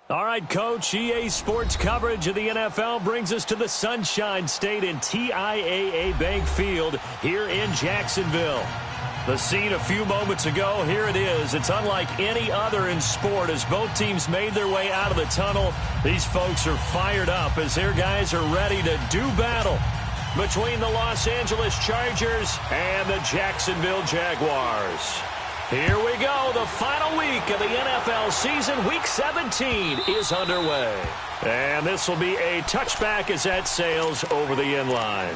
All right, Coach, EA Sports coverage of the NFL brings us to the Sunshine State in TIAA Bank Field here in Jacksonville. The scene a few moments ago, here it is. It's unlike any other in sport as both teams made their way out of the tunnel. These folks are fired up as their guys are ready to do battle between the Los Angeles Chargers and the Jacksonville Jaguars. Here we go. The final week of the NFL season. Week 17 is underway. And this will be a touchback as that sails over the end line.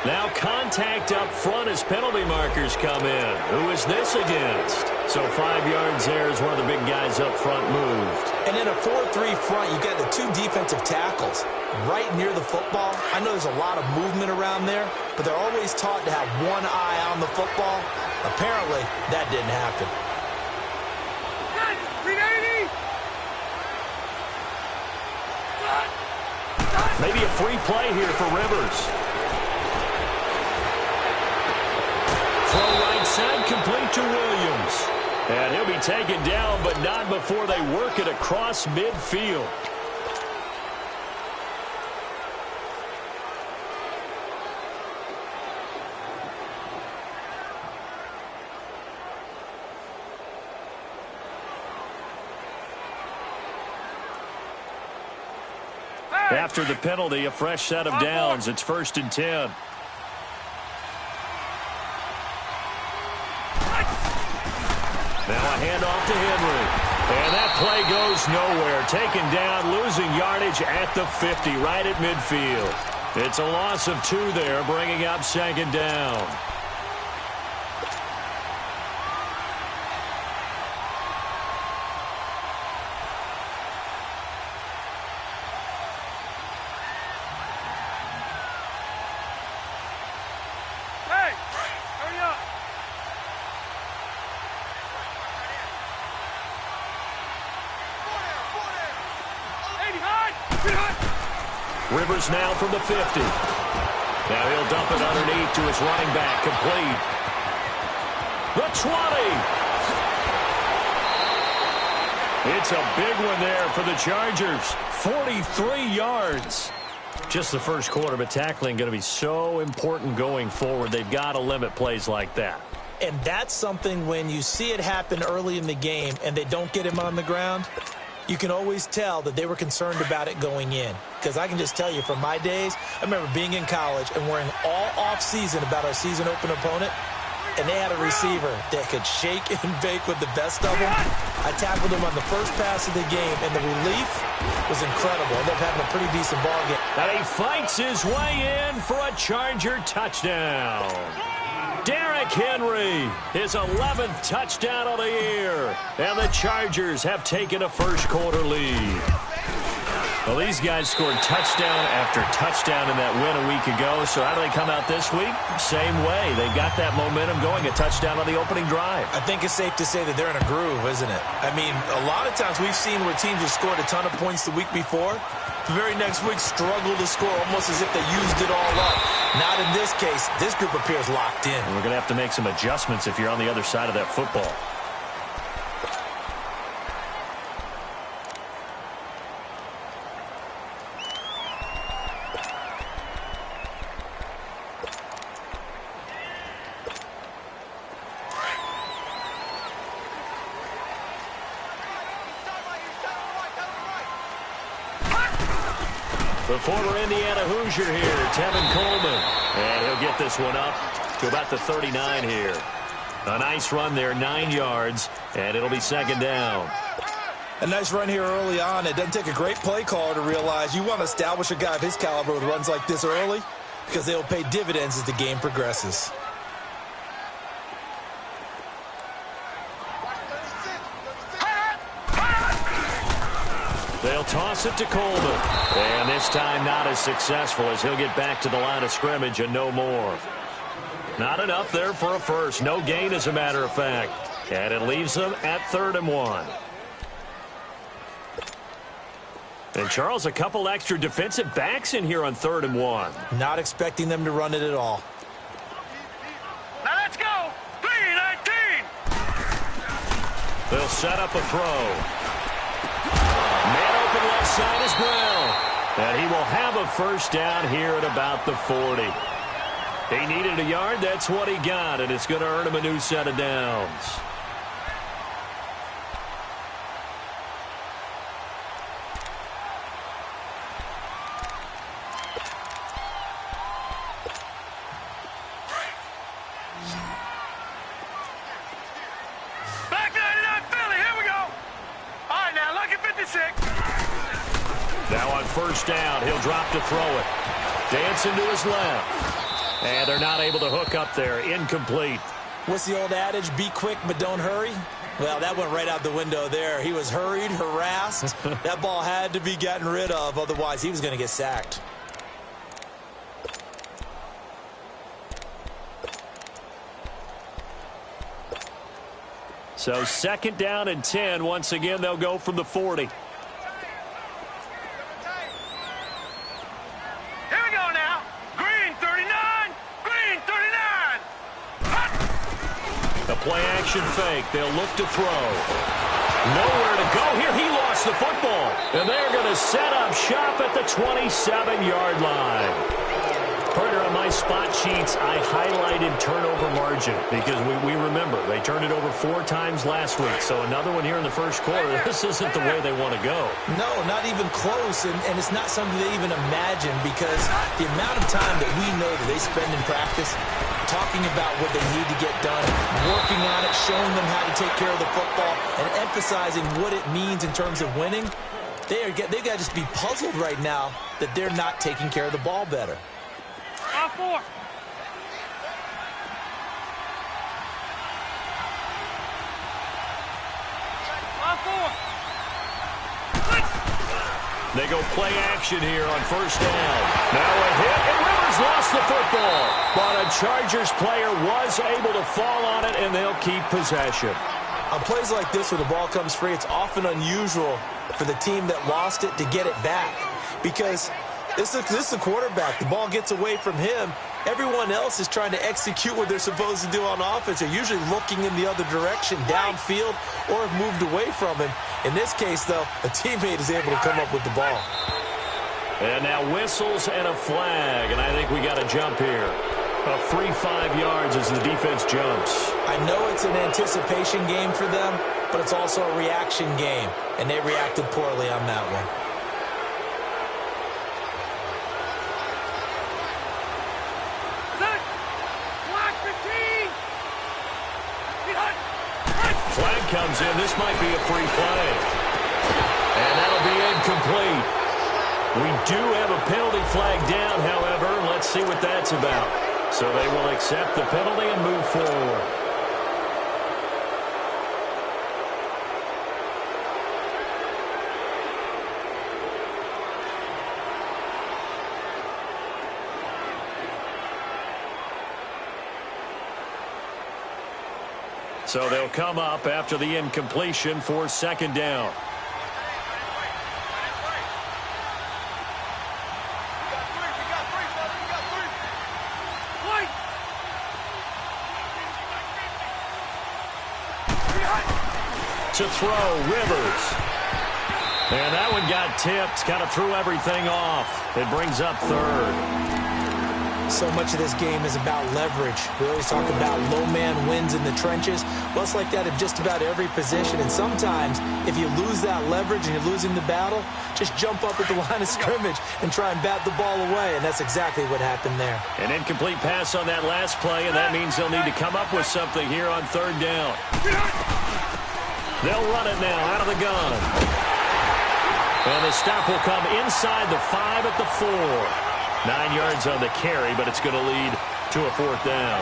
Now contact up front as penalty markers come in. Who is this against? So 5 yards there as one of the big guys up front moved. And in a 4-3 front, you got the 2 defensive tackles right near the football. I know there's a lot of movement around there, but they're always taught to have one eye on the football. Apparently, that didn't happen. Maybe a free play here for Rivers. Throw right side, complete to Williams. And he'll be taken down, but not before they work it across midfield. After the penalty, a fresh set of downs. It's 1st and 10. Now a handoff to Henry. And that play goes nowhere. Taken down, losing yardage at the 50, right at midfield. It's a loss of 2 there, bringing up 2nd down. Rivers now from the 50. Now he'll dump it underneath to his running back, complete. The 20. It's a big one there for the Chargers. 43 yards. Just the first quarter, but tackling going to be so important going forward. They've got to limit plays like that. And that's something when you see it happen early in the game and they don't get him on the ground, you can always tell that they were concerned about it going in. Because I can just tell you from my days, I remember being in college and worrying all off-season about our season open opponent, and they had a receiver that could shake and bake with the best of them. I tackled him on the first pass of the game, and the relief was incredible. I ended up having a pretty decent ball game. And he fights his way in for a Charger touchdown. Derrick Henry, his 11th touchdown of the year. And the Chargers have taken a first quarter lead. Well, these guys scored touchdown after touchdown in that win a week ago. So how do they come out this week? Same way. They got that momentum going, a touchdown on the opening drive. I think it's safe to say that they're in a groove, isn't it? I mean, a lot of times we've seen where teams have scored a ton of points the week before. The very next week struggle to score almost as if they used it all up. Not in this case. This group appears locked in. And we're going to have to make some adjustments if you're on the other side of that football. The former Indiana Hoosier here, Tevin Coleman. And he'll get this one up to about the 39 here. A nice run there, 9 yards, and it'll be 2nd down. A nice run here early on. It doesn't take a great play caller to realize you want to establish a guy of his caliber with runs like this early because they'll pay dividends as the game progresses. They'll toss it to Coleman. And this time not as successful as he'll get back to the line of scrimmage and no more. Not enough there for a first. No gain, as a matter of fact. And it leaves them at 3rd and 1. And, Charles, a couple extra defensive backs in here on 3rd and 1. Not expecting them to run it at all. Now let's go. 3-19. They'll set up a throw. Man open left side is Brown. And he will have a first down here at about the 40. He needed a yard. That's what he got, and it's going to earn him a new set of downs. Back 99 Philly. Here we go. All right, now look at 56. Now on first down, he'll drop to throw it. Dancing to his left. And they're not able to hook up there. Incomplete. What's the old adage? Be quick, but don't hurry. Well, that went right out the window there. He was hurried, harassed. That ball had to be gotten rid of. Otherwise, he was going to get sacked. So 2nd down and 10. Once again, they'll go from the 40. Play-action fake. They'll look to throw. Nowhere to go here. He lost the football. And they're going to set up shop at the 27-yard line. Partner, on my spot sheets, I highlighted turnover margin because we remember they turned it over 4 times last week. So another one here in the first quarter. This isn't the way they want to go. No, not even close. And it's not something they even imagine because the amount of time that we know that they spend in practice talking about what they need to get done, working on it, showing them how to take care of the football, and emphasizing what it means in terms of winning, they got to just be puzzled right now that they're not taking care of the ball better. On 4. On 4. They go play action here on first down. Now a hit, and Rivers lost the football. But a Chargers player was able to fall on it, and they'll keep possession. On plays like this where the ball comes free, it's often unusual for the team that lost it to get it back. Because this is the quarterback. The ball gets away from him. Everyone else is trying to execute what they're supposed to do on offense. They're usually looking in the other direction, downfield, or have moved away from him. In this case, though, a teammate is able to come up with the ball. And now whistles and a flag, and I think we got a jump here. A free 5 yards as the defense jumps. I know it's an anticipation game for them, but it's also a reaction game, and they reacted poorly on that one. Flag comes in. This might be a free play. And that'll be incomplete. We do have a penalty flag down, however. Let's see what that's about. So they will accept the penalty and move forward. So they'll come up after the incompletion for 2nd down. To throw, Rivers. And that one got tipped, kind of threw everything off. It brings up 3rd. So much of this game is about leverage. We always talk about low man wins in the trenches. Well, it's like that in just about every position. And sometimes, if you lose that leverage and you're losing the battle, just jump up at the line of scrimmage and try and bat the ball away. And that's exactly what happened there. An incomplete pass on that last play, and that means they'll need to come up with something here on 3rd down. They'll run it now out of the gun. And the stop will come inside the 5 at the 4. 9 yards on the carry, but it's going to lead to a 4th down.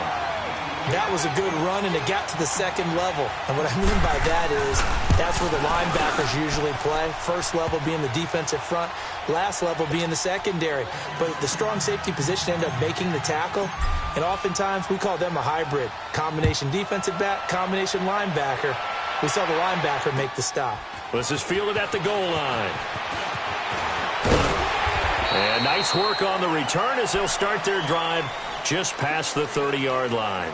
That was a good run, and it got to the second level. And what I mean by that is that's where the linebackers usually play. First level being the defensive front, last level being the secondary. But the strong safety position ended up making the tackle, and oftentimes we call them a hybrid. Combination defensive back, combination linebacker. We saw the linebacker make the stop. This is fielded at the goal line. And nice work on the return as they'll start their drive just past the 30-yard line.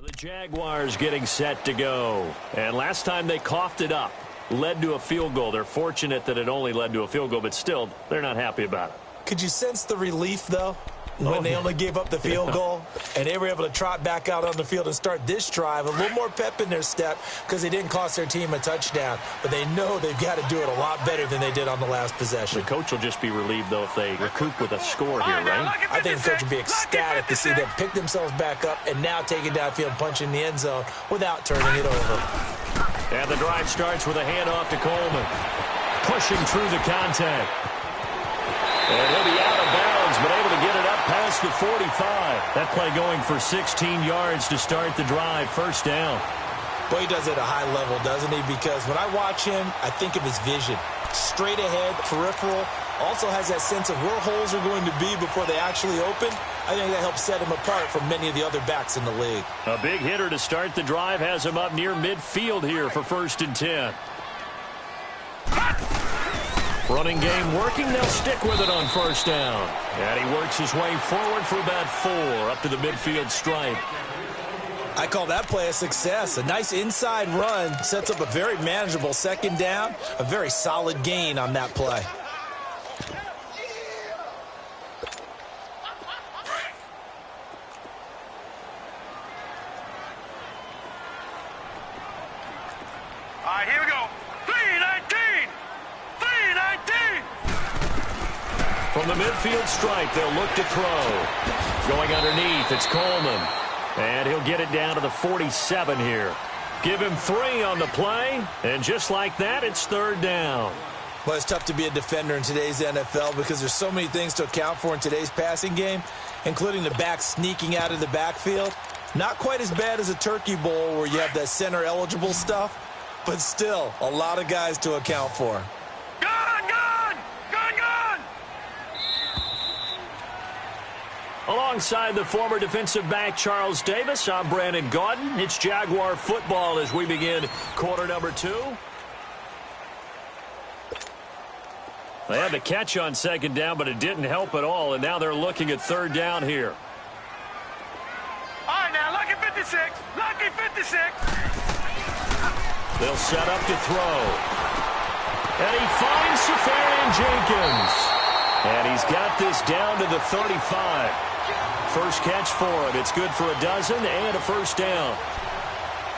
The Jaguars getting set to go. And last time they coughed it up, led to a field goal. They're fortunate that it only led to a field goal, but still, they're not happy about it. Could you sense the relief, though, when they only gave up the field goal? And they were able to trot back out on the field and start this drive. A little more pep in their step because they didn't cost their team a touchdown. But they know they've got to do it a lot better than they did on the last possession. The coach will just be relieved, though, if they recoup with a score here, right? I think the coach will be ecstatic to see them pick themselves back up and now take it downfield, punch in the end zone without turning it over. And the drive starts with a handoff to Coleman. Pushing through the contact. And he'll be out of bounds, but able to get it up past the 45. That play going for 16 yards to start the drive. First down. Boy, he does it at a high level, doesn't he? Because when I watch him, I think of his vision. Straight ahead, peripheral. Also has that sense of where holes are going to be before they actually open. I think that helps set him apart from many of the other backs in the league. A big hitter to start the drive has him up near midfield here for 1st and 10. Running game working. They'll stick with it on 1st down. And he works his way forward for about 4 up to the midfield stripe. I call that play a success. A nice inside run sets up a very manageable 2nd down. A very solid gain on that play. All right, here we go. 3-19. 3-19. From the midfield stripe, they'll look to throw. Going underneath, it's Coleman. And he'll get it down to the 47 here. Give him 3 on the play. And just like that, it's 3rd down. Well, it's tough to be a defender in today's NFL because there's so many things to account for in today's passing game, including the back sneaking out of the backfield. Not quite as bad as a turkey bowl where you have that center-eligible stuff, but still a lot of guys to account for. Alongside the former defensive back Charles Davis, I'm Brandon Gaudin. It's Jaguar football as we begin quarter number 2. They had the catch on 2nd down, but it didn't help at all, and now they're looking at 3rd down here. All right, now, lucky 56. Lucky 56. They'll set up to throw. And he finds Safarian Jenkins. And he's got this down to the 35. First catch for him. It's good for a dozen and a 1st down.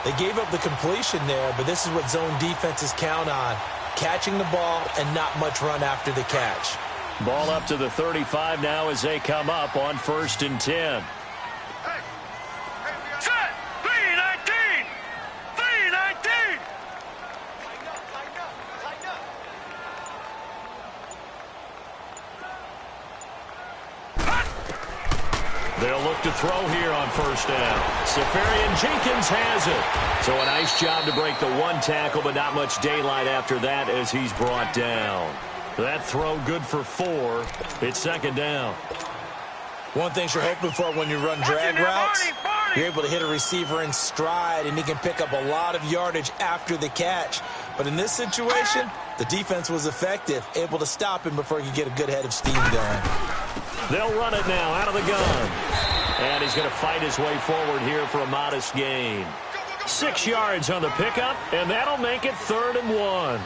They gave up the completion there, but this is what zone defenses count on. Catching the ball and not much run after the catch. Ball up to the 35 now as they come up on 1st and 10. Set. 3-19. 3-19. They'll look to throw here on 1st down. Safarian Jenkins has it. So a nice job to break the 1 tackle, but not much daylight after that as he's brought down. That throw good for 4. It's 2nd down. One thing you're hoping for when you run drag routes, you're able to hit a receiver in stride, and he can pick up a lot of yardage after the catch. But in this situation, the defense was effective, able to stop him before he could get a good head of steam going. They'll run it now out of the gun. And he's going to fight his way forward here for a modest gain. 6 yards on the pickup, and that'll make it 3rd and 1.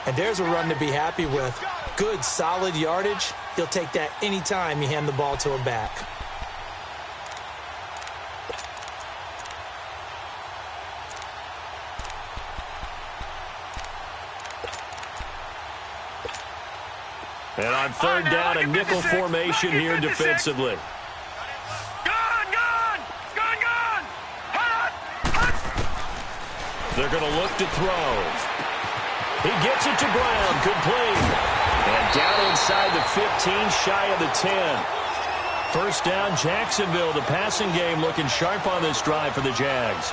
And there's a run to be happy with. Good, solid yardage. He'll take that anytime you hand the ball to him back. And on 3rd down, a nickel formation here defensively. They're going to look to throw. He gets it to Brown, complete. And down inside the 15, shy of the 10. 1st down, Jacksonville. The passing game looking sharp on this drive for the Jags.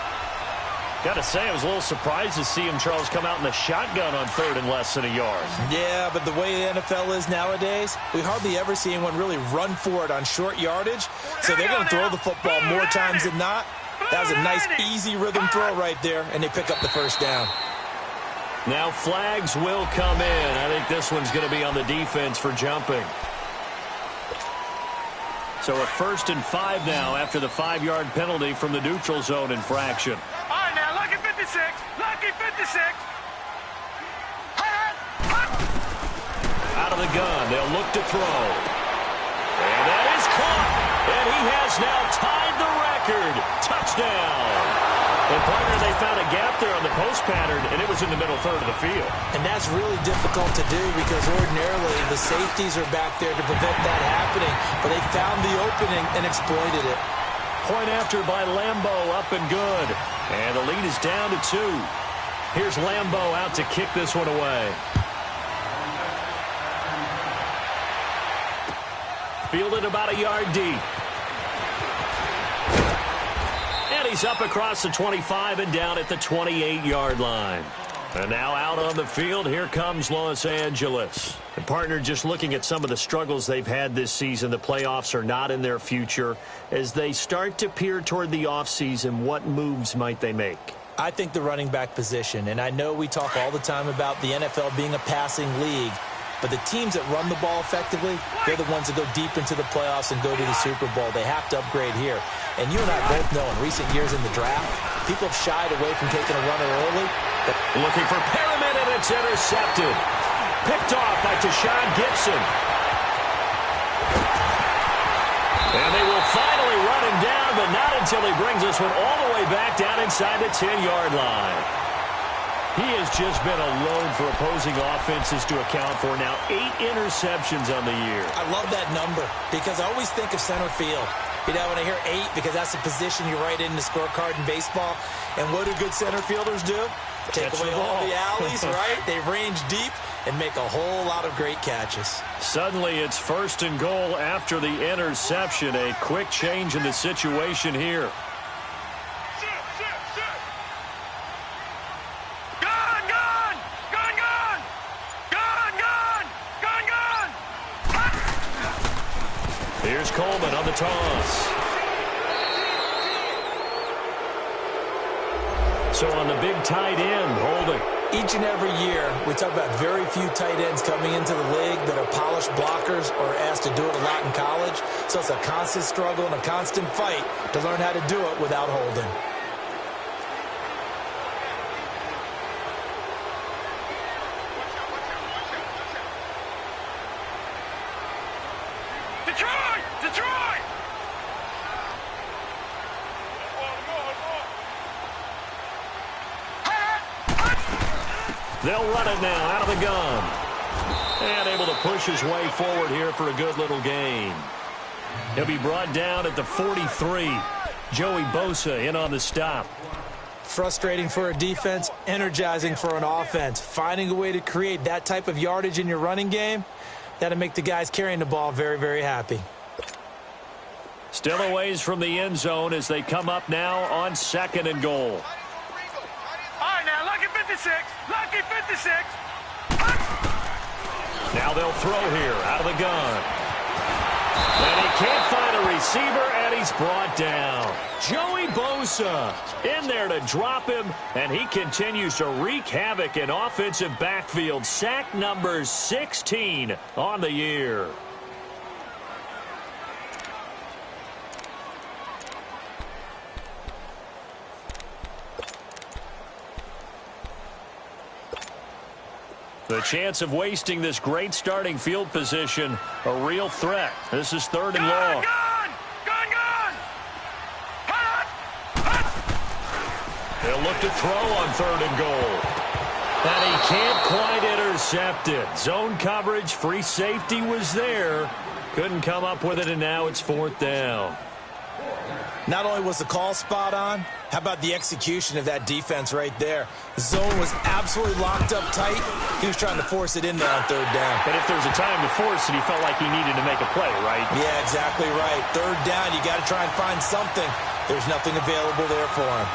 Got to say, I was a little surprised to see him, Charles, come out in the shotgun on 3rd and less than a yard. Yeah, but the way the NFL is nowadays, we hardly ever see anyone really run for it on short yardage. So they're going to throw the football more times than not. That was a nice, easy rhythm throw right there, and they pick up the 1st down. Now flags will come in. I think this one's going to be on the defense for jumping. So a 1st and 5 now after the 5-yard penalty from the neutral zone infraction. All right, now, lucky 56. Lucky 56. Out of the gun. They'll look to throw. And that is caught. And he has now tied the record. Touchdown. And, partner, they found a gap there on the post pattern, and it was in the middle 3rd of the field. And that's really difficult to do because ordinarily the safeties are back there to prevent that happening. But they found the opening and exploited it. Point after by Lambo, up and good. And the lead is down to 2. Here's Lambo out to kick this one away. Fielded about a yard deep. And he's up across the 25 and down at the 28-yard line. And now out on the field, here comes Los Angeles. And, partner, just looking at some of the struggles they've had this season, the playoffs are not in their future. As they start to peer toward the offseason, what moves might they make? I think the running back position, and I know we talk all the time about the NFL being a passing league, but the teams that run the ball effectively, they're the ones that go deep into the playoffs and go to the Super Bowl. They have to upgrade here. And you and I both know in recent years in the draft, people have shied away from taking a runner early. Looking for Perriman, and it's intercepted. Picked off by Tashawn Gibson. And they will finally run him down, but not until he brings this one all the way back down inside the 10-yard line. He has just been a load for opposing offenses to account for. Now 8 interceptions on the year. I love that number because I always think of center field. You know, when I hear 8, because that's the position you write in the scorecard in baseball. And what do good center fielders do? Take away all the alleys, right? They range deep and make a whole lot of great catches. Suddenly it's 1st and goal after the interception. A quick change in the situation here. Here's Coleman on the toss. So on the big tight end, holding. Each and every year, we talk about very few tight ends coming into the league that are polished blockers or asked to do it a lot in college. So it's a constant struggle and a constant fight to learn how to do it without holding. They'll run it now out of the gun. And able to push his way forward here for a good little gain. He'll be brought down at the 43. Joey Bosa in on the stop. Frustrating for a defense, energizing for an offense. Finding a way to create that type of yardage in your running game, that'll make the guys carrying the ball very, very happy. Still a ways from the end zone as they come up now on 2nd and goal. All right, now, lucky 56. Lucky 56. Now they'll throw here out of the gun. And he can't find a receiver, and he's brought down. Joey Bosa in there to drop him, and he continues to wreak havoc in offensive backfield. Sack number 16 on the year. The chance of wasting this great starting field position, a real threat. This is 3rd and long. Gone! They'll look to throw on 3rd and goal. And he can't quite intercept it. Zone coverage, free safety was there. Couldn't come up with it, and now it's 4th down. Not only was the call spot on, how about the execution of that defense right there? The zone was absolutely locked up tight. He was trying to force it in there on 3rd down. But if there's a time to force it, he felt like he needed to make a play, right? Yeah, exactly right. 3rd down, you got to try and find something. There's nothing available there for him.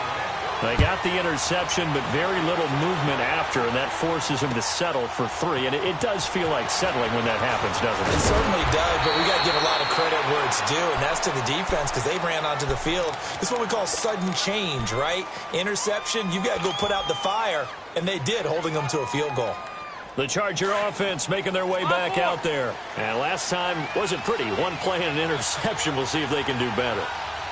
They got the interception, but very little movement after, and that forces him to settle for 3. And it does feel like settling when that happens, doesn't it? It certainly does, but we got to give a lot of credit where it's due, and that's to the defense because they ran onto the field. This is what we call sudden change, right? Interception, you got to go put out the fire, and they did, holding them to a field goal. The Charger offense making their way back out there. And last time wasn't pretty. One play and an interception. We'll see if they can do better.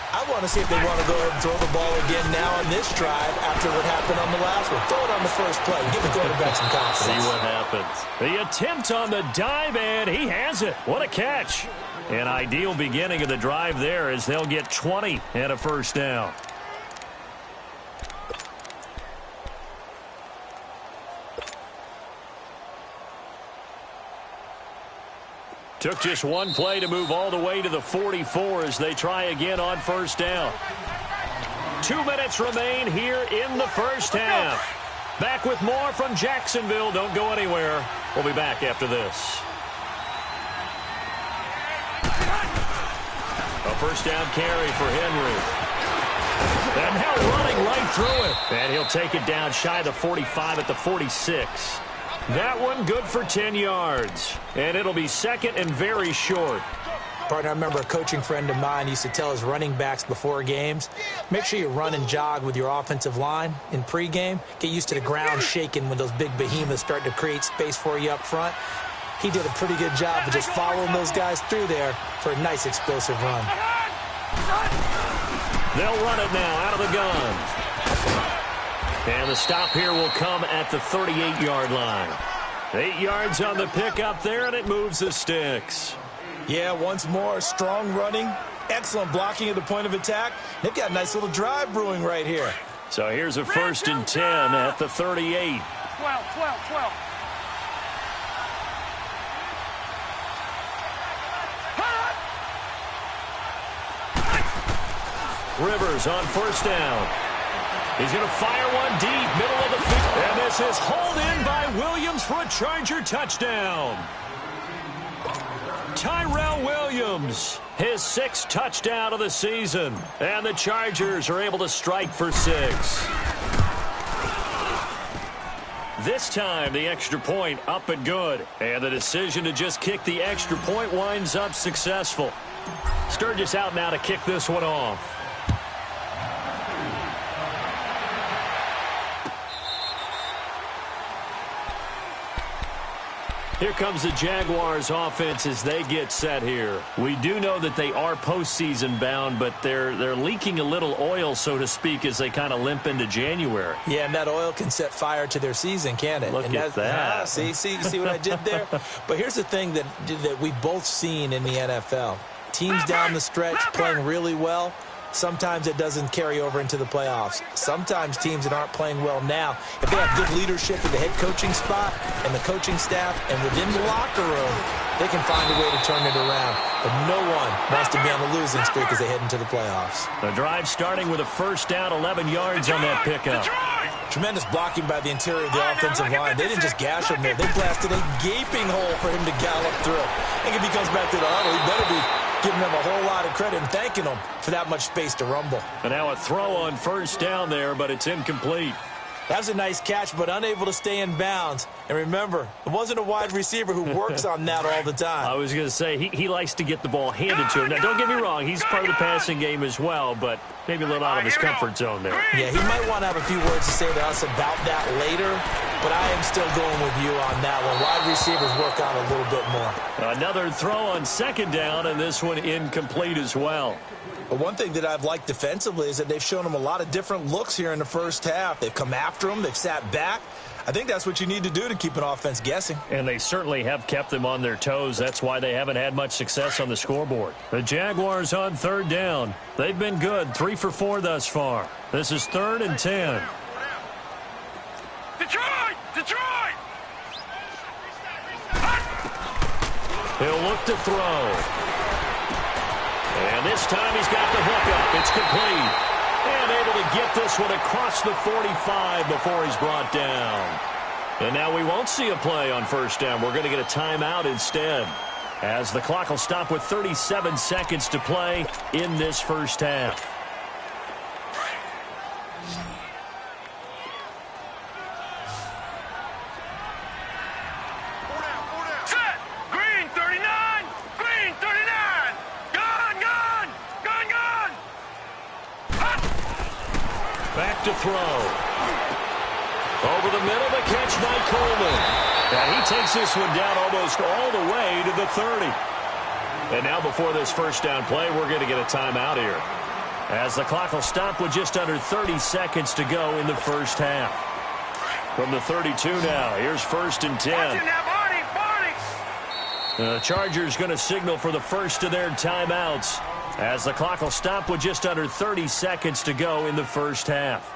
I want to see if they want to go ahead and throw the ball again now on this drive after what happened on the last one. Throw it on the first play. Give the quarterback some confidence. See what happens. The attempt on the dive, and he has it. What a catch. An ideal beginning of the drive there as they'll get 20 and a 1st down. Took just one play to move all the way to the 44 as they try again on 1st down. 2 minutes remain here in the 1st half. Back with more from Jacksonville. Don't go anywhere. We'll be back after this. A 1st down carry for Henry. And now running right through it. And he'll take it down shy of the 45 at the 46. That one good for 10 yards. And it'll be 2nd and very short. Partner, I remember a coaching friend of mine used to tell his running backs before games, make sure you run and jog with your offensive line in pregame. Get used to the ground shaking when those big behemoths start to create space for you up front. He did a pretty good job of just following those guys through there for a nice explosive run. They'll run it now out of the gun. And the stop here will come at the 38-yard line. 8 yards on the pickup there, and it moves the sticks. Yeah, once more, strong running, excellent blocking at the point of attack. They've got a nice little drive brewing right here. So here's a 1st and 10 at the 38. 12. Rivers on 1st down. He's going to fire one deep, middle of the field. And this is hauled in by Williams for a Charger touchdown. Tyrell Williams, his 6th touchdown of the season. And the Chargers are able to strike for 6. This time, the extra point up and good. And the decision to just kick the extra point winds up successful. Sturgis out now to kick this one off. Here comes the Jaguars offense as they get set here. We do know that they are postseason bound, but they're leaking a little oil, so to speak, as they kind of limp into January. Yeah, and that oil can set fire to their season, can't it? Look at that. See what I did there? But here's the thing that we've both seen in the NFL. Teams down the stretch playing really well. Sometimes it doesn't carry over into the playoffs. Sometimes teams that aren't playing well now, if they have good leadership at the head coaching spot and the coaching staff and within the locker room, they can find a way to turn it around. But no one wants to be on a losing streak as they head into the playoffs. The drive starting with a 1st down, 11 yards on that pickup. Tremendous blocking by the interior of the offensive line. They didn't just gash him there. They blasted a gaping hole for him to gallop through. I think if he comes back to the huddle, he better be giving them a whole lot of credit and thanking them for that much space to rumble. And now a throw on 1st down there, but it's incomplete. That was a nice catch, but unable to stay in bounds. And remember, it wasn't a wide receiver who works on that all the time. I was going to say, he likes to get the ball handed to him. Now, don't get me wrong, he's part of the passing game as well, but maybe a little out of his comfort zone there. Yeah, he might want to have a few words to say to us about that later, but I am still going with you on that one. Wide receivers work on a little bit more. Another throw on 2nd down, and this one incomplete as well. But one thing that I've liked defensively is that they've shown them a lot of different looks here in the 1st half. They've come after them. They've sat back. I think that's what you need to do to keep an offense guessing. And they certainly have kept them on their toes. That's why they haven't had much success on the scoreboard. The Jaguars on third down. They've been good, 3 for 4 thus far. This is 3rd and 10. Detroit! Detroit! He'll look to throw. And this time he's got the hook up. It's complete. And able to get this one across the 45 before he's brought down. And now we won't see a play on first down. We're going to get a timeout instead, as the clock will stop with 37 seconds to play in this first half. Set! Green 39! Green 39! Gun! Gun! Gun! Gun! Back to throw. Over the middle, the catch by Coleman. And he takes this one down almost all the way to the 30. And now before this first down play, we're going to get a timeout here, as the clock will stop with just under 30 seconds to go in the first half. From the 32 now, here's 1st and 10. Watch it now, Barney! Barney! The Chargers going to signal for the first of their timeouts, as the clock will stop with just under 30 seconds to go in the first half.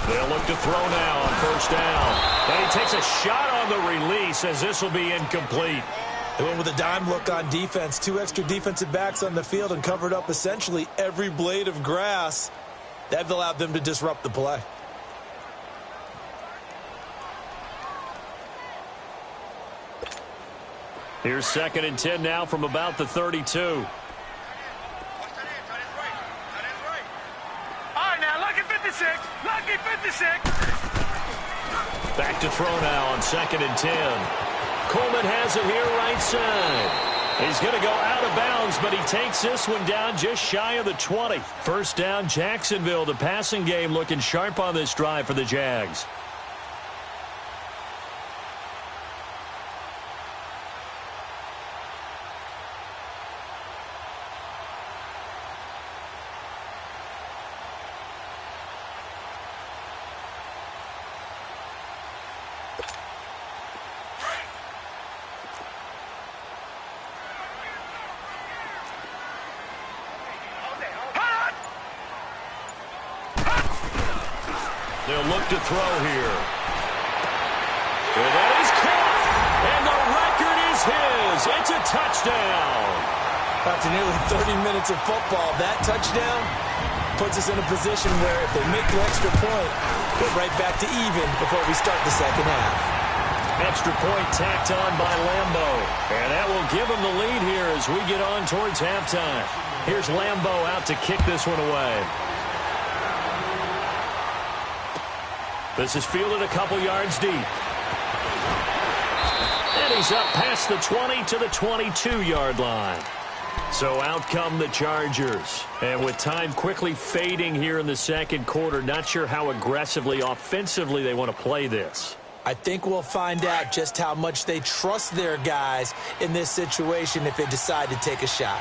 They'll look to throw now on first down. And he takes a shot on the release, as this will be incomplete. They went with a dime look on defense. 2 extra defensive backs on the field and covered up essentially every blade of grass. That allowed them to disrupt the play. Here's 2nd and 10 now from about the 32. Lucky 56. Back to throw now on 2nd and 10. Coleman has it here right side. He's going to go out of bounds, but he takes this one down just shy of the 20. First down, Jacksonville. The passing game looking sharp on this drive for the Jags. They'll look to throw here. And that is caught. And the record is his. It's a touchdown. After nearly 30 minutes of football, that touchdown puts us in a position where if they make the extra point, we're right back to even before we start the second half. Extra point tacked on by Lambo. And that will give them the lead here as we get on towards halftime. Here's Lambo out to kick this one away. This is fielded a couple yards deep. And he's up past the 20 to the 22-yard line. So out come the Chargers. And with time quickly fading here in the second quarter, not sure how aggressively, offensively they want to play this. I think we'll find out just how much they trust their guys in this situation if they decide to take a shot.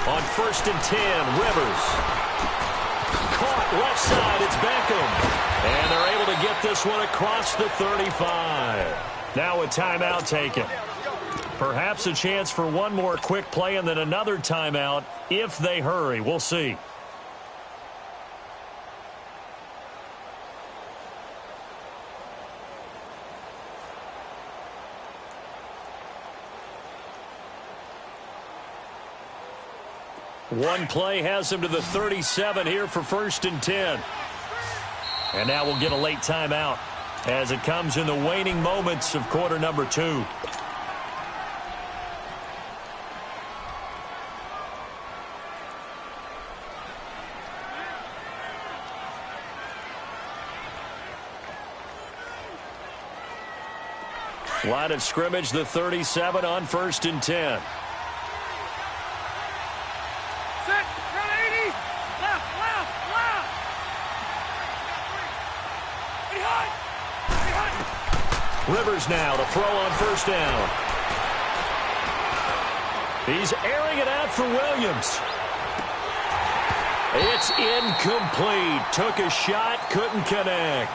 On 1st and 10, Rivers. Caught left side, it's Beckham. And they're able to get this one across the 35. Now a timeout taken. Perhaps a chance for one more quick play and then another timeout if they hurry. We'll see. One play has him to the 37 here for 1st and 10. And now we'll get a late timeout as it comes in the waning moments of quarter number 2. Line of scrimmage, the 37 on 1st and 10. Set. Run 80. Left. Behind. Rivers now to throw on 1st down. He's airing it out for Williams. It's incomplete. Took a shot, couldn't connect.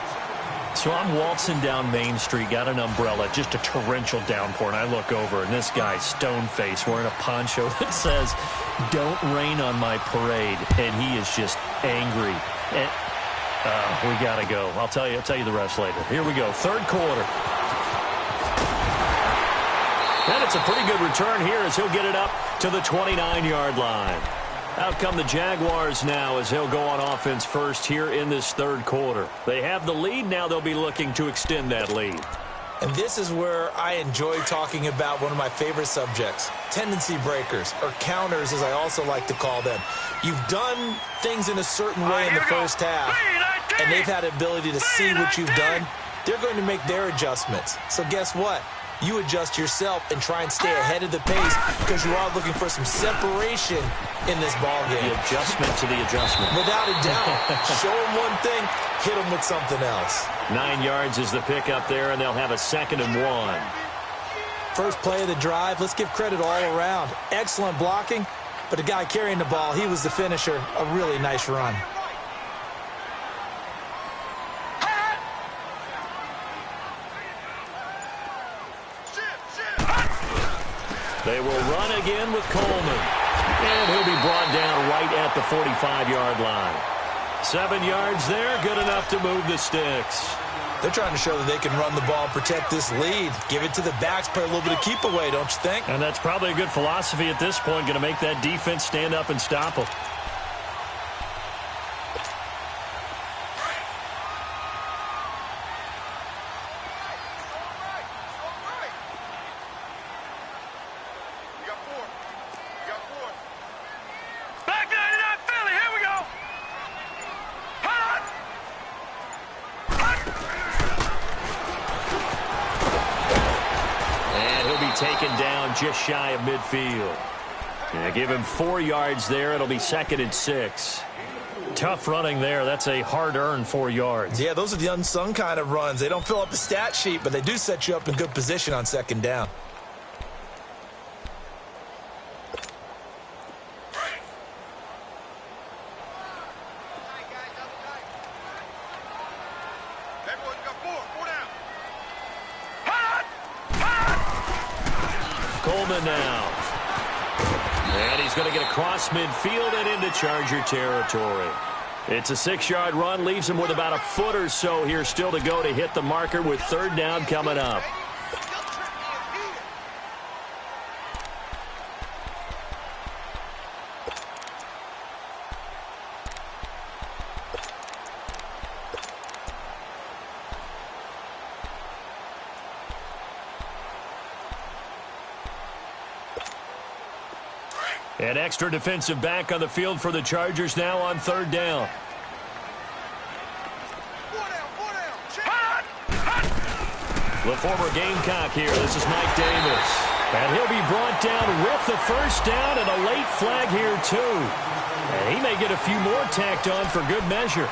So I'm waltzing down Main Street, got an umbrella, just a torrential downpour, and I look over, and this guy's stone-faced wearing a poncho that says, "Don't rain on my parade," and he is just angry. And we got to go. I'll tell you the rest later. Here we go, 3rd quarter. And it's a pretty good return here as he'll get it up to the 29-yard line. Out come the Jaguars now as he'll go on offense first here in this 3rd quarter. They have the lead. Now they'll be looking to extend that lead. And this is where I enjoy talking about one of my favorite subjects, tendency breakers, or counters as I also like to call them. You've done things in a certain way in the first half, and they've had the ability to see what you've done. They're going to make their adjustments. So guess what? You adjust yourself and try and stay ahead of the pace because you are looking for some separation in this ball game. The adjustment to the adjustment. Without a doubt. Show them one thing, hit them with something else. 9 yards is the pickup there, and they'll have a 2nd and 1. First play of the drive, let's give credit all around. Excellent blocking, but the guy carrying the ball, he was the finisher. A really nice run. They will run again with Coleman. And he'll be brought down right at the 45-yard line. 7 yards there, good enough to move the sticks. They're trying to show that they can run the ball and protect this lead. Give it to the backs, play a little bit of keep away, don't you think? And that's probably a good philosophy at this point, going to make that defense stand up and stop them. Taken down just shy of midfield. Yeah, give him 4 yards there. It'll be 2nd and 6. Tough running there. That's a hard-earned 4 yards. Yeah, those are the unsung kind of runs. They don't fill up the stat sheet, but they do set you up in good position on 2nd down. Coleman now. And he's going to get across midfield and into Charger territory. It's a 6-yard run, leaves him with about a foot or so here still to go to hit the marker with 3rd down coming up. An extra defensive back on the field for the Chargers now on 3rd down. The former Gamecock here. This is Mike Davis. And he'll be brought down with the 1st down and a late flag here too. And he may get a few more tacked on for good measure.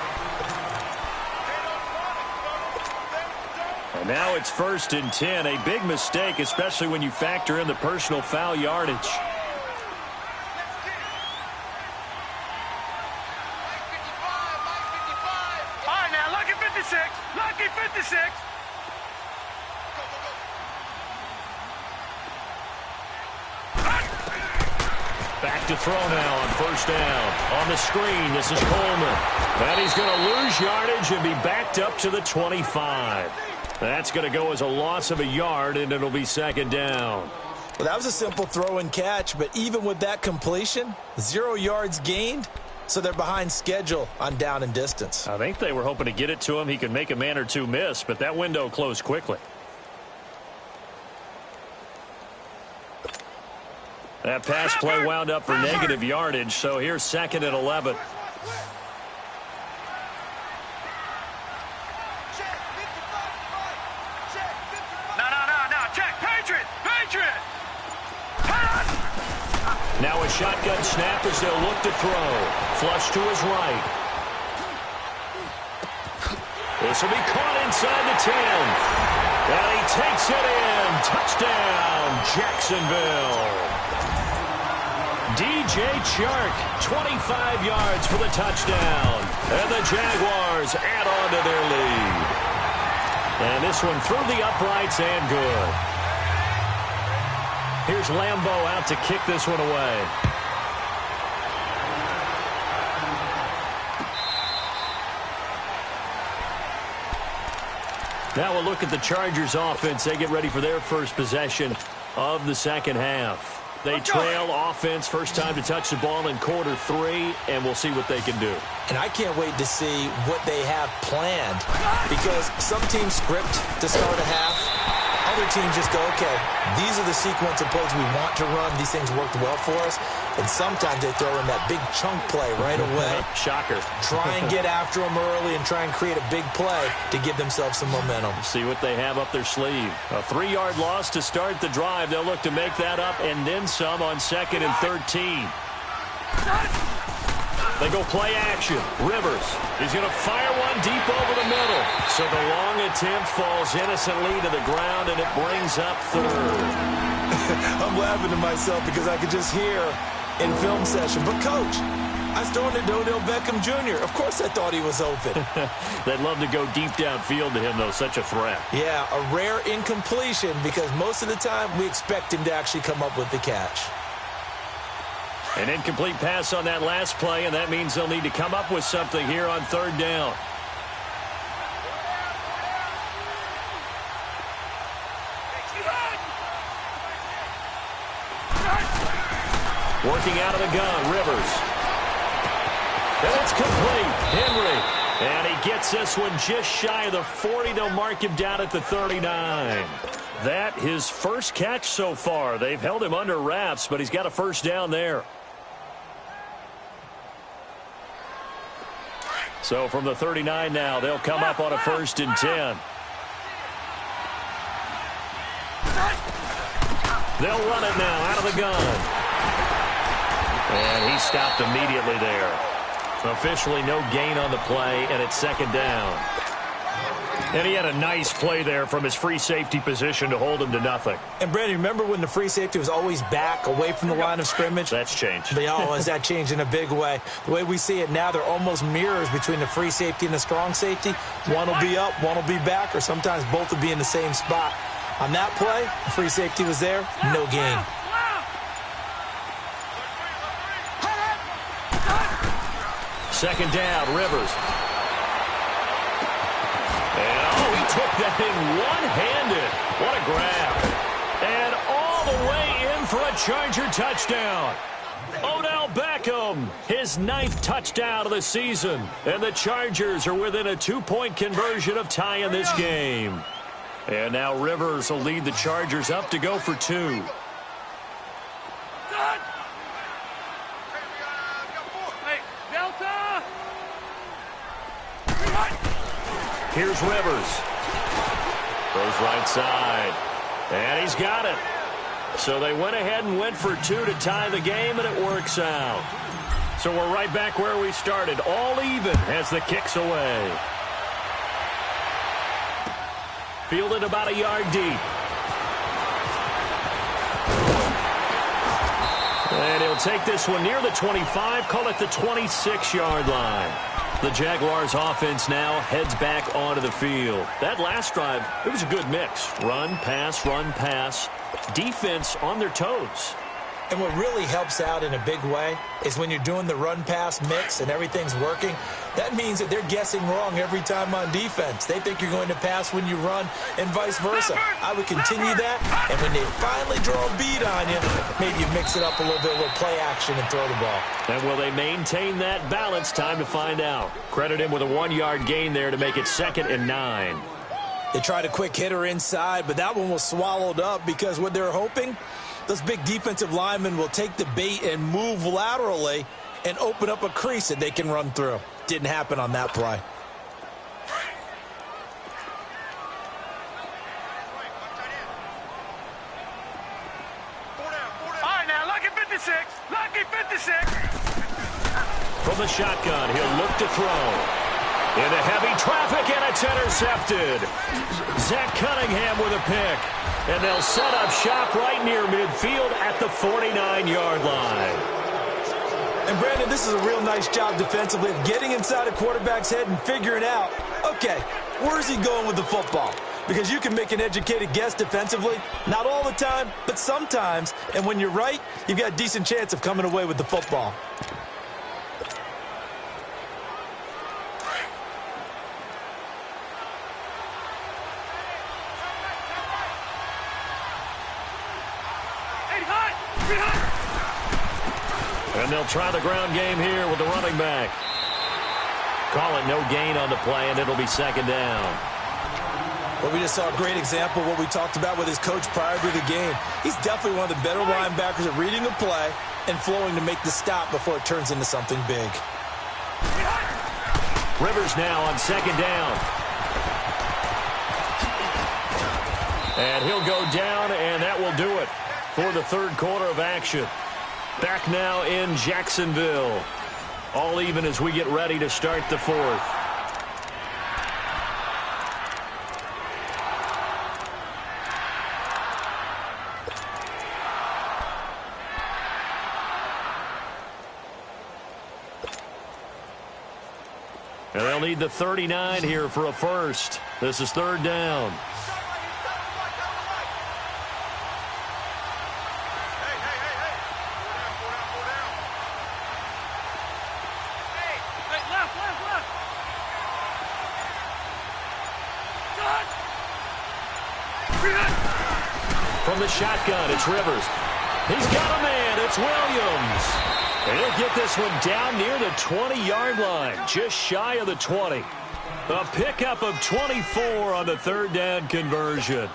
And now it's 1st and 10. A big mistake, especially when you factor in the personal foul yardage. Lucky 56. Back to throw now on 1st down. On the screen, this is Coleman. And he's going to lose yardage and be backed up to the 25. That's going to go as a loss of a yard, and it'll be 2nd down. Well, that was a simple throw and catch, but even with that completion, 0 yards gained. So they're behind schedule on down and distance. I think they were hoping to get it to him. He could make a man or two miss, but that window closed quickly. That pass play wound up for negative yardage, so here's 2nd and 11. No. shotgun snap as they'll look to throw. Flush to his right. This will be caught inside the 10. And he takes it in. Touchdown, Jacksonville. DJ Chark, 25 yards for the touchdown. And the Jaguars add on to their lead. And this one through the uprights and good. Here's Lambeau out to kick this one away. Now we'll look at the Chargers offense. They get ready for their first possession of the second half. They trail offense, first time to touch the ball in quarter 3, and we'll see what they can do. And I can't wait to see what they have planned, because some teams script to start a half. Other teams just go, okay, these are the sequence of plays we want to run. These things worked well for us. And sometimes they throw in that big chunk play right away. Shocker. Try and get after them early and try and create a big play to give themselves some momentum. See what they have up their sleeve. A 3-yard loss to start the drive. They'll look to make that up and then some on 2nd and 13. They go play action. Rivers is going to fire one deep over the middle. So the long attempt falls innocently to the ground, and it brings up 3rd. I'm laughing to myself because I could just hear in film session, but Coach, I was throwing to Odell Beckham Jr. Of course I thought he was open. They'd love to go deep downfield to him, though. Such a threat. Yeah, a rare incompletion because most of the time we expect him to actually come up with the catch. An incomplete pass on that last play, and that means they'll need to come up with something here on 3rd down. Working out of the gun, Rivers. And it's complete. Henry. And he gets this one just shy of the 40. They'll mark him down at the 39. That his first catch so far. They've held him under wraps, but he's got a first down there. So from the 39 now, they'll come up on a 1st and 10. They'll run it now out of the gun. And he stopped immediately there. Officially no gain on the play, and it's 2nd down. And he had a nice play there from his free safety position to hold him to nothing. And, Brandon, remember when the free safety was always back away from the line of scrimmage? That's changed. That changed in a big way. The way we see it now, they're almost mirrors between the free safety and the strong safety. One will be up, one will be back, or sometimes both will be in the same spot. On that play, the free safety was there, no gain. Second down, Rivers. And, he took that in one-handed. What a grab. And all the way in for a Charger touchdown. Odell Beckham, his 9th touchdown of the season. And the Chargers are within a 2-point conversion of tying this game. And now Rivers will lead the Chargers up to go for 2. Here's Rivers. Goes right side. And he's got it. So they went ahead and went for 2 to tie the game, and it works out. So we're right back where we started. All even as the kick's away. Fielded about a yard deep. And he'll take this one near the 25, call it the 26-yard line. The Jaguars offense now heads back onto the field. That last drive, it was a good mix. Run, pass, defense on their toes. And what really helps out in a big way is when you're doing the run-pass mix and everything's working, that means that they're guessing wrong every time on defense. They think you're going to pass when you run and vice versa. I would continue that, and when they finally draw a beat on you, maybe you mix it up a little bit, a little play action and throw the ball. And will they maintain that balance? Time to find out. Credit him with a 1-yard gain there to make it 2nd and 9. They tried a quick hitter inside, but that one was swallowed up because what they're hoping, those big defensive linemen will take the bait and move laterally and open up a crease that they can run through. Didn't happen on that play. All right, now, lucky 56. Lucky 56. from the shotgun. He'll look to throw. Into heavy traffic, and it's intercepted. Zach Cunningham with a pick. And they'll set up shop right near midfield at the 49-yard line. And, Brandon, this is a real nice job defensively of getting inside a quarterback's head and figuring out, okay, where's he going with the football? Because you can make an educated guess defensively. Not all the time, but sometimes. And when you're right, you've got a decent chance of coming away with the football. And they'll try the ground game here with the running back. Call it no gain on the play, and it'll be second down. Well, we just saw a great example of what we talked about with his coach prior to the game. He's definitely one of the better linebackers at reading the play and flowing to make the stop before it turns into something big. Rivers now on second down. And he'll go down, and that will do it for the third quarter of action. Back now in Jacksonville. All even as we get ready to start the fourth. And they'll need the 39 here for a first. This is third down. From the shotgun, it's Rivers. He's got a man. It's Williams. And he'll get this one down near the 20-yard line, just shy of the 20. A pickup of 24 on the third down conversion.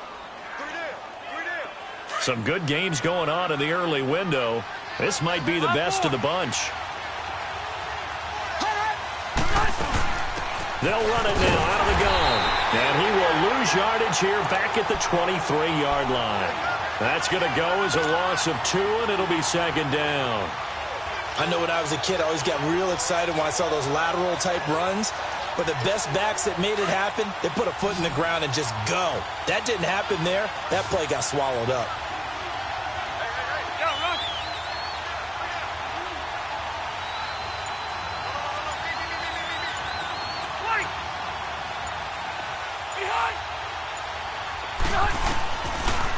Some good games going on in the early window. This might be the best of the bunch. They'll run it now out of the gun. And he will lose yardage here back at the 23-yard line. That's going to go as a loss of 2, and it'll be second down. I know when I was a kid, I always got real excited when I saw those lateral-type runs. But the best backs that made it happen, they put a foot in the ground and just go. That didn't happen there. That play got swallowed up.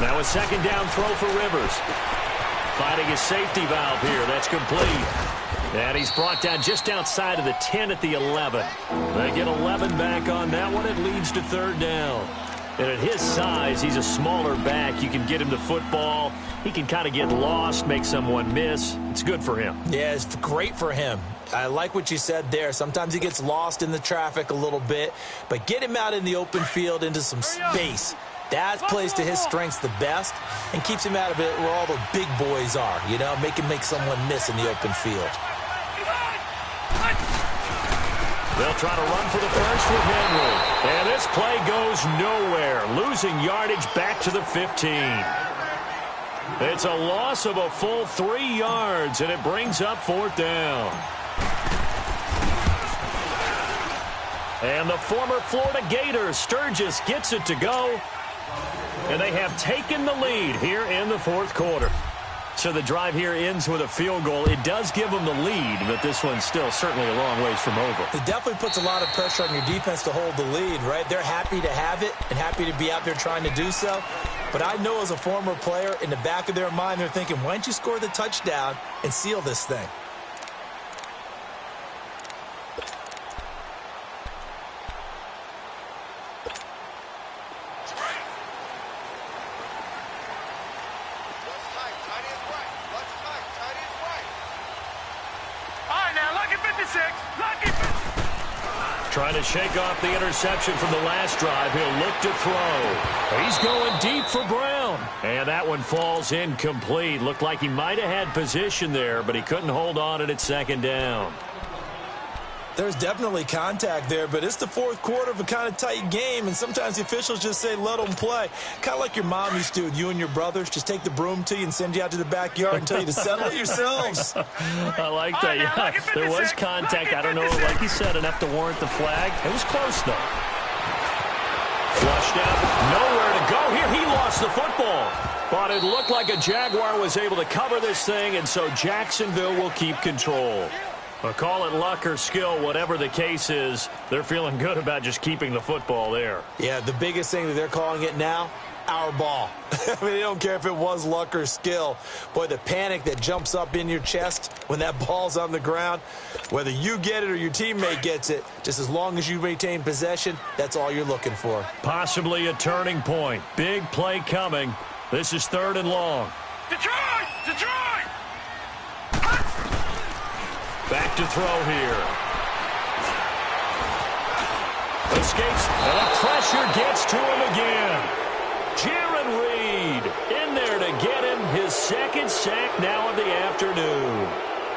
Now a second down throw for Rivers. Finding his safety valve here. That's complete. And he's brought down just outside of the 10 at the 11. They get 11 back on that one. It leads to third down. And at his size, he's a smaller back. You can get him the football. He can kind of get lost, make someone miss. It's good for him. Yeah, it's great for him. I like what you said there. Sometimes he gets lost in the traffic a little bit. But get him out in the open field into some space. That plays to his strengths the best and keeps him out of it where all the big boys are, you know, make someone miss in the open field. They'll try to run for the first with Henry. And this play goes nowhere, losing yardage back to the 15. It's a loss of a full 3 yards, and it brings up fourth down. And the former Florida Gator, Sturgis, gets it to go. And they have taken the lead here in the fourth quarter. So the drive here ends with a field goal. It does give them the lead, but this one's still certainly a long ways from over. It definitely puts a lot of pressure on your defense to hold the lead, right? They're happy to have it and happy to be out there trying to do so. But I know as a former player, in the back of their mind, they're thinking, why don't you score the touchdown and seal this thing? Trying to shake off the interception from the last drive. He'll look to throw. He's going deep for Brown. And that one falls incomplete. Looked like he might have had position there, but he couldn't hold on at second down. There's definitely contact there, but it's the fourth quarter of a kind of tight game, and sometimes the officials just say, let them play. Kind of like your mom used to do with you and your brothers. Just take the broom to you and send you out to the backyard and tell you to settle it yourselves. I like that, yeah. There was contact. I don't know, like you said, enough to warrant the flag. It was close, though. Flushed out. Nowhere to go here. He lost the football. But it looked like a Jaguar was able to cover this thing, and so Jacksonville will keep control. Call it luck or skill, whatever the case is, they're feeling good about just keeping the football there. Yeah, the biggest thing that they're calling it now, our ball. I mean, they don't care if it was luck or skill. Boy, the panic that jumps up in your chest when that ball's on the ground, whether you get it or your teammate gets it, just as long as you retain possession, that's all you're looking for. Possibly a turning point. Big play coming. This is 3rd and long. Detroit! Detroit! Back to throw here. Escapes, and the pressure gets to him again. Jaron Reed in there to get him his 2nd sack now of the afternoon.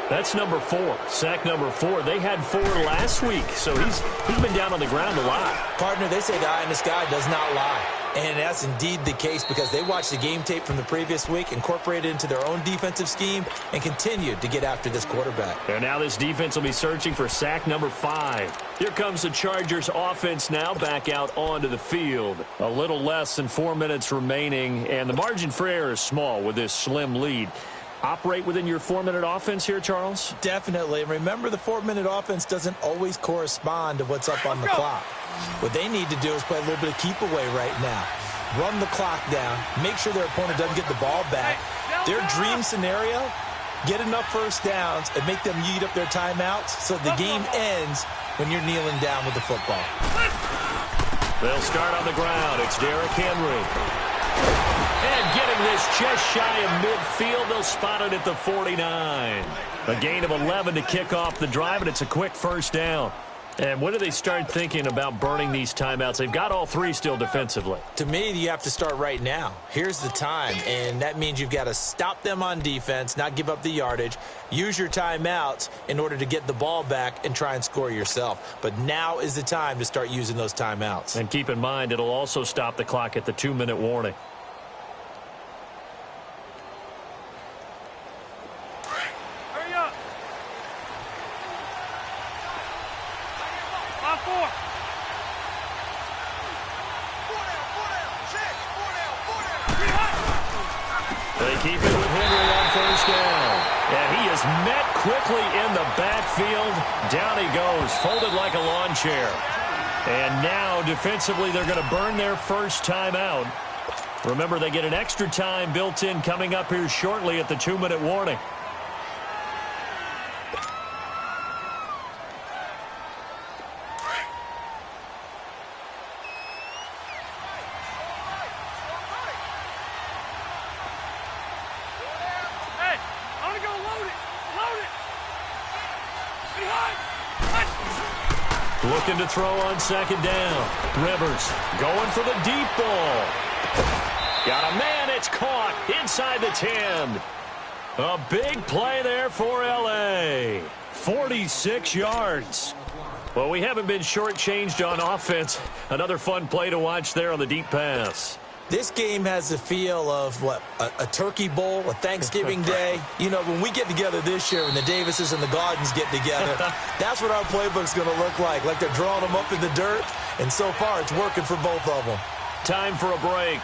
That's number 4, sack number 4. They had 4 last week, so he's been down on the ground a lot. Partner, they say the eye in the sky does not lie. And that's indeed the case because they watched the game tape from the previous week, incorporated it into their own defensive scheme, and continued to get after this quarterback. And now this defense will be searching for sack number 5. Here comes the Chargers offense now back out onto the field. A little less than 4 minutes remaining, and the margin for error is small with this slim lead. Operate within your 4-minute offense here, Charles? Definitely. And remember, the 4-minute offense doesn't always correspond to what's up on the clock. What they need to do is play a little bit of keep away right now. Run the clock down. Make sure their opponent doesn't get the ball back. Their dream scenario, get enough first downs and make them eat up their timeouts so the game ends when you're kneeling down with the football. They'll start on the ground. It's Derrick Henry. And getting this just shy of midfield, they'll spot it at the 49. A gain of 11 to kick off the drive, and it's a quick first down. And when do they start thinking about burning these timeouts? They've got all 3 still defensively. To me, you have to start right now. Here's the time, and that means you've got to stop them on defense, not give up the yardage, use your timeouts in order to get the ball back and try and score yourself. But now is the time to start using those timeouts. And keep in mind, it'll also stop the clock at the 2-minute warning. They keep it with Henry on first down. And he is met quickly in the backfield. Down he goes, folded like a lawn chair. And now, defensively, they're going to burn their first timeout. Remember, they get an extra time built in coming up here shortly at the 2-minute warning. Looking to throw on 2nd down. Rivers going for the deep ball. Got a man. It's caught inside the 10. A big play there for L.A. 46 yards. Well, we haven't been shortchanged on offense. Another fun play to watch there on the deep pass. This game has the feel of, what, a turkey bowl, a Thanksgiving day. You know, when we get together this year, when the Davises and the Gardens get together, that's what our playbook's going to look like they're drawing them up in the dirt. And so far, it's working for both of them. Time for a break.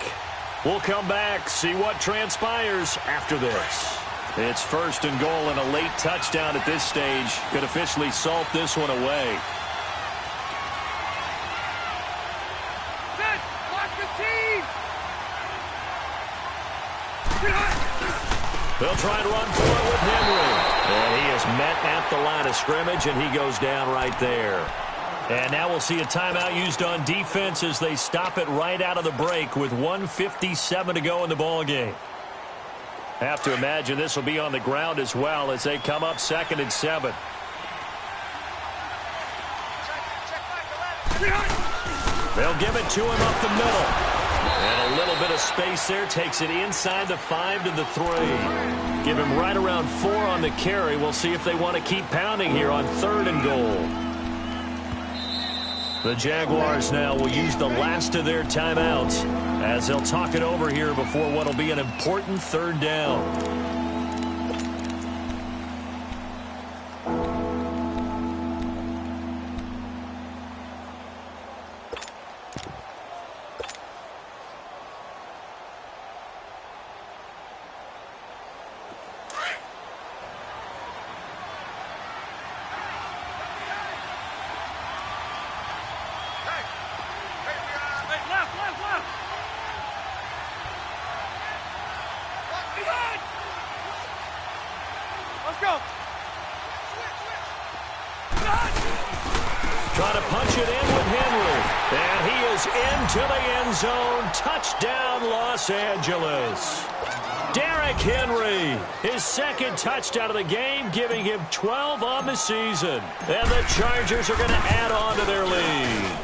We'll come back, see what transpires after this. It's 1st and goal, and a late touchdown at this stage could officially salt this one away. They'll try and run for it with Henry. And he is met at the line of scrimmage, and he goes down right there. And now we'll see a timeout used on defense as they stop it right out of the break with 1:57 to go in the ballgame. Have to imagine this will be on the ground as well as they come up 2nd and 7. They'll give it to him up the middle. And a little bit of space there takes it inside the 5 to the 3. Give him right around 4 on the carry. We'll see if they want to keep pounding here on 3rd and goal. The Jaguars now will use the last of their timeouts as they'll talk it over here before what will be an important third down. Trying to punch it in with Henry. And he is into the end zone. Touchdown, Los Angeles. Derrick Henry, his second touchdown of the game, giving him 12 on the season. And the Chargers are going to add on to their lead.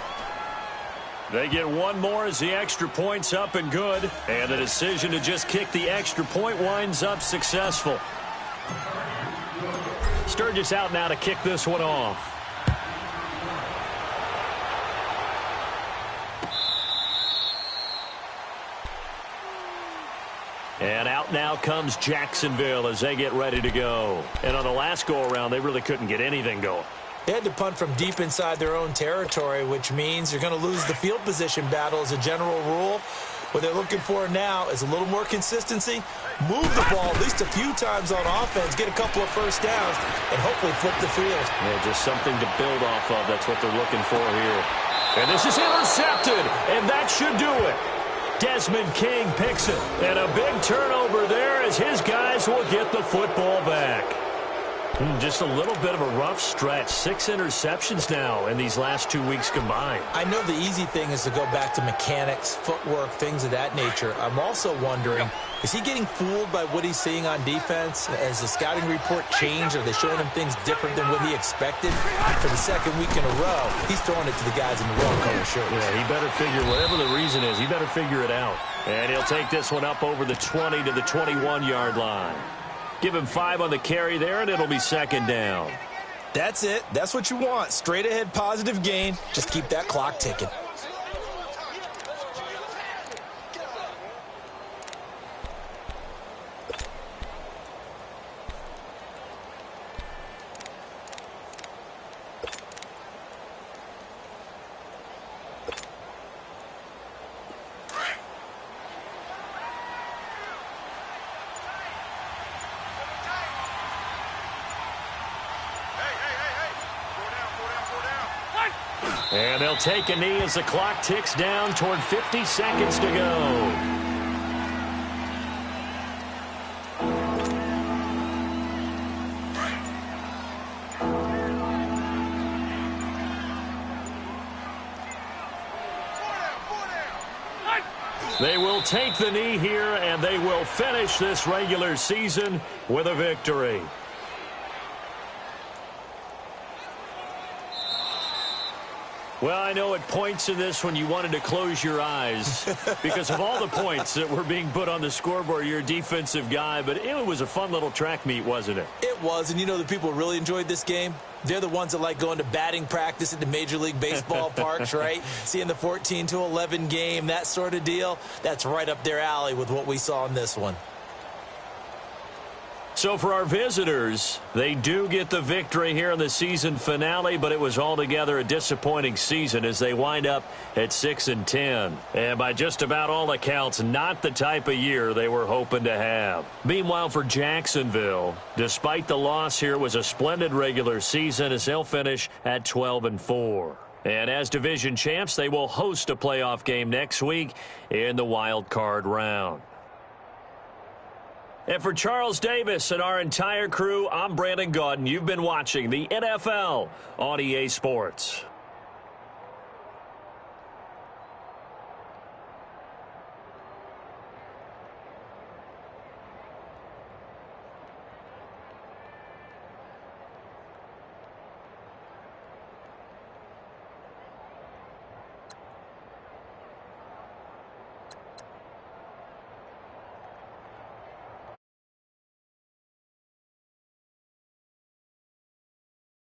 They get one more as the extra point's up and good. And the decision to just kick the extra point winds up successful. Sturgis out now to kick this one off. And out now comes Jacksonville as they get ready to go. And on the last go-around, they really couldn't get anything going. They had to punt from deep inside their own territory, which means you're going to lose the field position battle as a general rule. What they're looking for now is a little more consistency, move the ball at least a few times on offense, get a couple of first downs, and hopefully flip the field. Yeah, just something to build off of. That's what they're looking for here. And this is intercepted, and that should do it. Desmond King picks it, and a big turnover there as his guys will get the football back. Just a little bit of a rough stretch. 6 interceptions now in these last 2 weeks combined. I know the easy thing is to go back to mechanics, footwork, things of that nature. I'm also wondering, is he getting fooled by what he's seeing on defense? Has the scouting report changed? Are they showing him things different than what he expected? For the second week in a row, he's throwing it to the guys in the wrong color shirts. Yeah, he better figure, whatever the reason is, he better figure it out. And he'll take this one up over the 20 to the 21-yard line. Give him 5 on the carry there, and it'll be second down. That's it. That's what you want. Straight ahead positive gain. Just keep that clock ticking. And they'll take a knee as the clock ticks down toward 50 seconds to go. They will take the knee here, and they will finish this regular season with a victory. Well, I know at points in this when you wanted to close your eyes because of all the points that were being put on the scoreboard. You're a defensive guy, but it was a fun little track meet, wasn't it? It was, and you know the people who really enjoyed this game? They're the ones that like going to batting practice at the Major League Baseball parks, right? Seeing the 14-11 game, that sort of deal. That's right up their alley with what we saw in this one. So for our visitors, they do get the victory here in the season finale, but it was altogether a disappointing season as they wind up at 6-10. And by just about all accounts, not the type of year they were hoping to have. Meanwhile, for Jacksonville, despite the loss here, it was a splendid regular season as they'll finish at 12-4. And as division champs, they will host a playoff game next week in the wild card round. And for Charles Davis and our entire crew, I'm Brandon Gaudin. You've been watching the NFL on EA Sports.